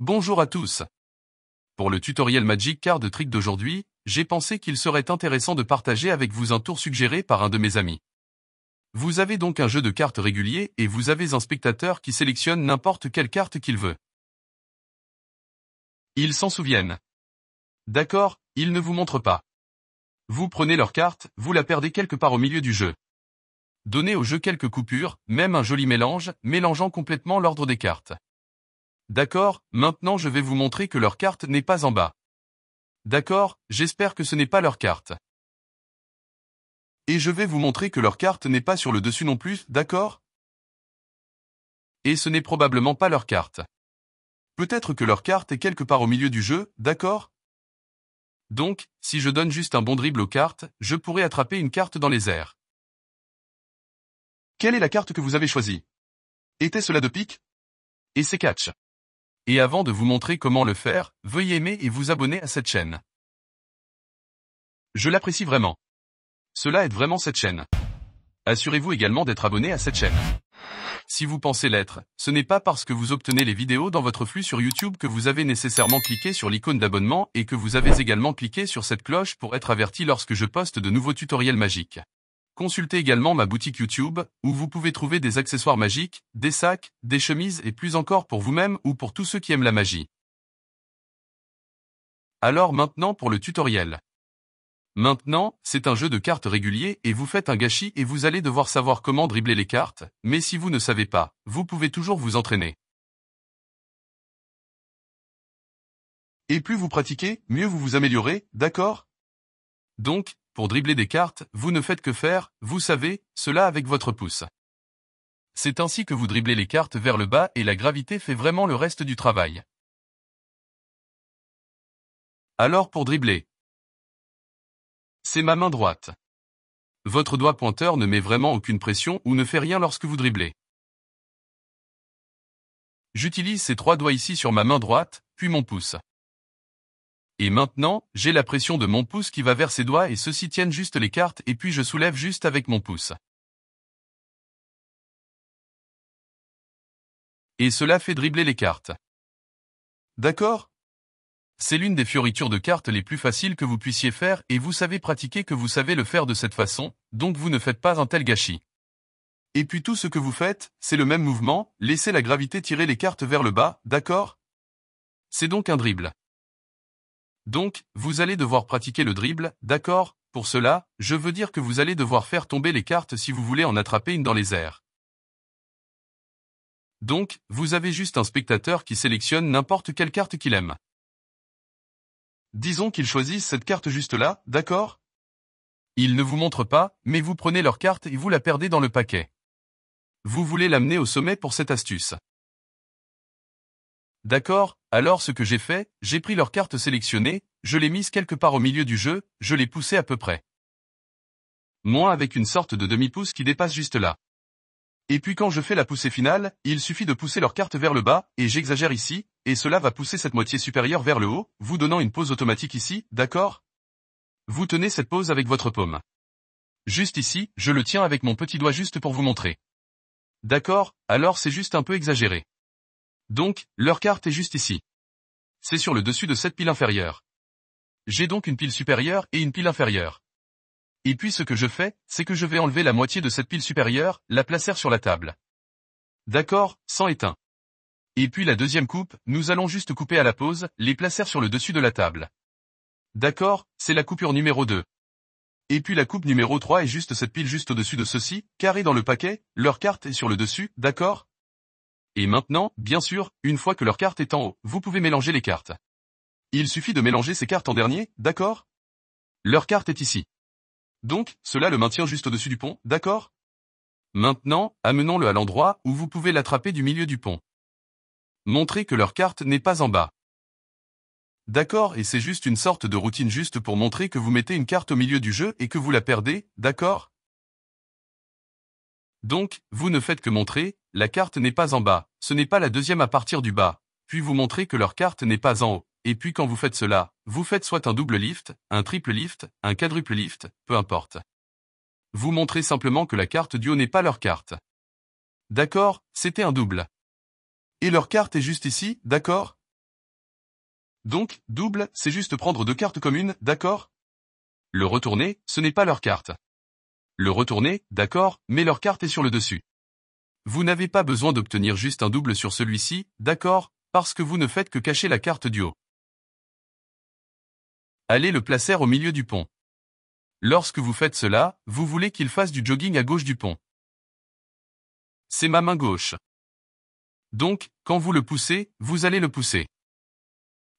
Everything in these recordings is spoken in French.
Bonjour à tous. Pour le tutoriel Magic Card Trick d'aujourd'hui, j'ai pensé qu'il serait intéressant de partager avec vous un tour suggéré par un de mes amis. Vous avez donc un jeu de cartes régulier et vous avez un spectateur qui sélectionne n'importe quelle carte qu'il veut. Ils s'en souviennent. D'accord, ils ne vous montrent pas. Vous prenez leur carte, vous la perdez quelque part au milieu du jeu. Donnez au jeu quelques coupures, même un joli mélange, mélangeant complètement l'ordre des cartes. D'accord, maintenant je vais vous montrer que leur carte n'est pas en bas. D'accord, j'espère que ce n'est pas leur carte. Et je vais vous montrer que leur carte n'est pas sur le dessus non plus, d'accord? Et ce n'est probablement pas leur carte. Peut-être que leur carte est quelque part au milieu du jeu, d'accord? Donc, si je donne juste un bon dribble aux cartes, je pourrais attraper une carte dans les airs. Quelle est la carte que vous avez choisie? Était-ce la de pique? Et c'est catch. Et avant de vous montrer comment le faire, veuillez aimer et vous abonner à cette chaîne. Je l'apprécie vraiment. Cela aide vraiment cette chaîne. Assurez-vous également d'être abonné à cette chaîne. Si vous pensez l'être, ce n'est pas parce que vous obtenez les vidéos dans votre flux sur YouTube que vous avez nécessairement cliqué sur l'icône d'abonnement et que vous avez également cliqué sur cette cloche pour être averti lorsque je poste de nouveaux tutoriels magiques. Consultez également ma boutique YouTube, où vous pouvez trouver des accessoires magiques, des sacs, des chemises et plus encore pour vous-même ou pour tous ceux qui aiment la magie. Alors maintenant pour le tutoriel. Maintenant, c'est un jeu de cartes régulier et vous faites un gâchis et vous allez devoir savoir comment dribbler les cartes, mais si vous ne savez pas, vous pouvez toujours vous entraîner. Et plus vous pratiquez, mieux vous vous améliorez, d'accord? Donc, pour dribbler des cartes, vous ne faites que faire, vous savez, cela avec votre pouce. C'est ainsi que vous dribblez les cartes vers le bas et la gravité fait vraiment le reste du travail. Alors pour dribbler. C'est ma main droite. Votre doigt pointeur ne met vraiment aucune pression ou ne fait rien lorsque vous dribblez. J'utilise ces trois doigts ici sur ma main droite, puis mon pouce. Et maintenant, j'ai la pression de mon pouce qui va vers ces doigts et ceux-ci tiennent juste les cartes et puis je soulève juste avec mon pouce. Et cela fait dribbler les cartes. D'accord? C'est l'une des fioritures de cartes les plus faciles que vous puissiez faire et vous savez pratiquer que vous savez le faire de cette façon, donc vous ne faites pas un tel gâchis. Et puis tout ce que vous faites, c'est le même mouvement, laissez la gravité tirer les cartes vers le bas, d'accord? C'est donc un dribble. Donc, vous allez devoir pratiquer le dribble, d'accord? Pour cela, je veux dire que vous allez devoir faire tomber les cartes si vous voulez en attraper une dans les airs. Donc, vous avez juste un spectateur qui sélectionne n'importe quelle carte qu'il aime. Disons qu'ils choisissent cette carte juste là, d'accord? Ils ne vous montrent pas, mais vous prenez leur carte et vous la perdez dans le paquet. Vous voulez l'amener au sommet pour cette astuce. D'accord, alors ce que j'ai fait, j'ai pris leur carte sélectionnée, je l'ai mise quelque part au milieu du jeu, je l'ai poussée à peu près. Moins avec une sorte de demi-pouce qui dépasse juste là. Et puis quand je fais la poussée finale, il suffit de pousser leur carte vers le bas, et j'exagère ici, et cela va pousser cette moitié supérieure vers le haut, vous donnant une pose automatique ici, d'accord? Vous tenez cette pose avec votre paume. Juste ici, je le tiens avec mon petit doigt juste pour vous montrer. D'accord, alors c'est juste un peu exagéré. Donc, leur carte est juste ici. C'est sur le dessus de cette pile inférieure. J'ai donc une pile supérieure et une pile inférieure. Et puis ce que je fais, c'est que je vais enlever la moitié de cette pile supérieure, la placer sur la table. D'accord, sans éteint. Et puis la deuxième coupe, nous allons juste couper à la pause, les placer sur le dessus de la table. D'accord, c'est la coupure numéro 2. Et puis la coupe numéro 3 est juste cette pile juste au-dessus de ceci, carré dans le paquet, leur carte est sur le dessus, d'accord? Et maintenant, bien sûr, une fois que leur carte est en haut, vous pouvez mélanger les cartes. Il suffit de mélanger ces cartes en dernier, d'accord? Leur carte est ici. Donc, cela le maintient juste au-dessus du pont, d'accord? Maintenant, amenons-le à l'endroit où vous pouvez l'attraper du milieu du pont. Montrez que leur carte n'est pas en bas. D'accord, et c'est juste une sorte de routine juste pour montrer que vous mettez une carte au milieu du jeu et que vous la perdez, d'accord? Donc, vous ne faites que montrer, la carte n'est pas en bas, ce n'est pas la deuxième à partir du bas, puis vous montrez que leur carte n'est pas en haut, et puis quand vous faites cela, vous faites soit un double lift, un triple lift, un quadruple lift, peu importe. Vous montrez simplement que la carte du haut n'est pas leur carte. D'accord, c'était un double. Et leur carte est juste ici, d'accord? Donc, double, c'est juste prendre deux cartes communes, d'accord? Le retourner, ce n'est pas leur carte. Le retourner, d'accord, mais leur carte est sur le dessus. Vous n'avez pas besoin d'obtenir juste un double sur celui-ci, d'accord, parce que vous ne faites que cacher la carte du haut. Allez le placer au milieu du pont. Lorsque vous faites cela, vous voulez qu'il fasse du jogging à gauche du pont. C'est ma main gauche. Donc, quand vous le poussez, vous allez le pousser.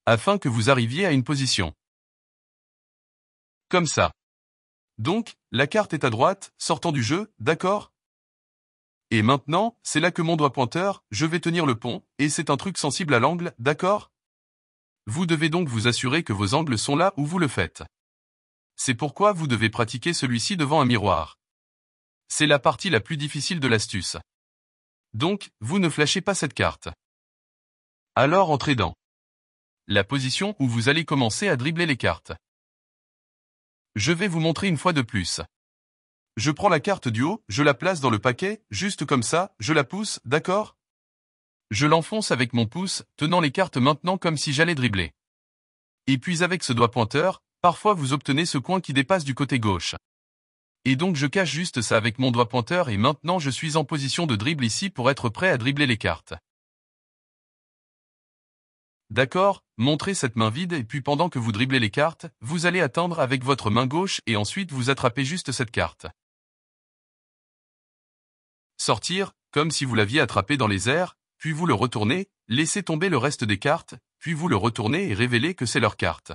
Afin que vous arriviez à une position. Comme ça. Donc, la carte est à droite, sortant du jeu, d'accord? Et maintenant, c'est là que mon doigt pointeur, je vais tenir le pont, et c'est un truc sensible à l'angle, d'accord? Vous devez donc vous assurer que vos angles sont là où vous le faites. C'est pourquoi vous devez pratiquer celui-ci devant un miroir. C'est la partie la plus difficile de l'astuce. Donc, vous ne flashez pas cette carte. Alors entrez dans la position où vous allez commencer à dribbler les cartes. Je vais vous montrer une fois de plus. Je prends la carte du haut, je la place dans le paquet, juste comme ça, je la pousse, d'accord? Je l'enfonce avec mon pouce, tenant les cartes maintenant comme si j'allais dribbler. Et puis avec ce doigt pointeur, parfois vous obtenez ce coin qui dépasse du côté gauche. Et donc je cache juste ça avec mon doigt pointeur et maintenant je suis en position de dribble ici pour être prêt à dribbler les cartes. D'accord, montrez cette main vide et puis pendant que vous dribblez les cartes, vous allez attendre avec votre main gauche et ensuite vous attrapez juste cette carte. Sortir, comme si vous l'aviez attrapé dans les airs, puis vous le retournez, laissez tomber le reste des cartes, puis vous le retournez et révélez que c'est leur carte.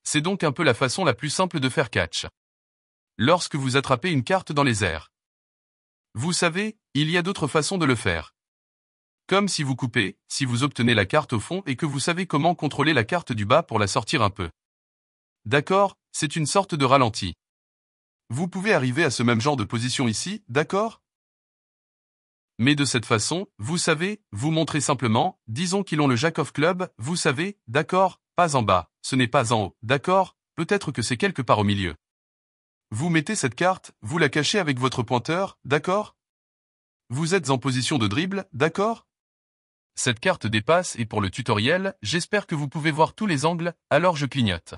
C'est donc un peu la façon la plus simple de faire catch. Lorsque vous attrapez une carte dans les airs. Vous savez, il y a d'autres façons de le faire. Comme si vous coupez, si vous obtenez la carte au fond et que vous savez comment contrôler la carte du bas pour la sortir un peu. D'accord, c'est une sorte de ralenti. Vous pouvez arriver à ce même genre de position ici, d'accord? Mais de cette façon, vous savez, vous montrez simplement, disons qu'ils ont le Jack of Club, vous savez, d'accord, pas en bas, ce n'est pas en haut, d'accord, peut-être que c'est quelque part au milieu. Vous mettez cette carte, vous la cachez avec votre pointeur, d'accord? Vous êtes en position de dribble, d'accord? Cette carte dépasse et pour le tutoriel, j'espère que vous pouvez voir tous les angles, alors je clignote.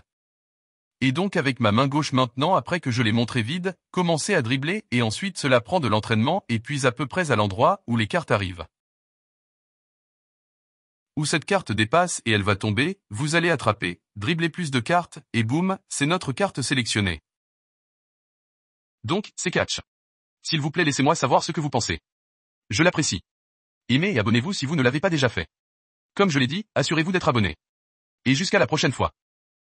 Et donc avec ma main gauche maintenant après que je l'ai montré vide, commencez à dribbler et ensuite cela prend de l'entraînement et puis à peu près à l'endroit où les cartes arrivent. Où cette carte dépasse et elle va tomber, vous allez attraper, dribbler plus de cartes, et boum, c'est notre carte sélectionnée. Donc, c'est catch. S'il vous plaît laissez-moi savoir ce que vous pensez. Je l'apprécie. Aimez et abonnez-vous si vous ne l'avez pas déjà fait. Comme je l'ai dit, assurez-vous d'être abonné. Et jusqu'à la prochaine fois.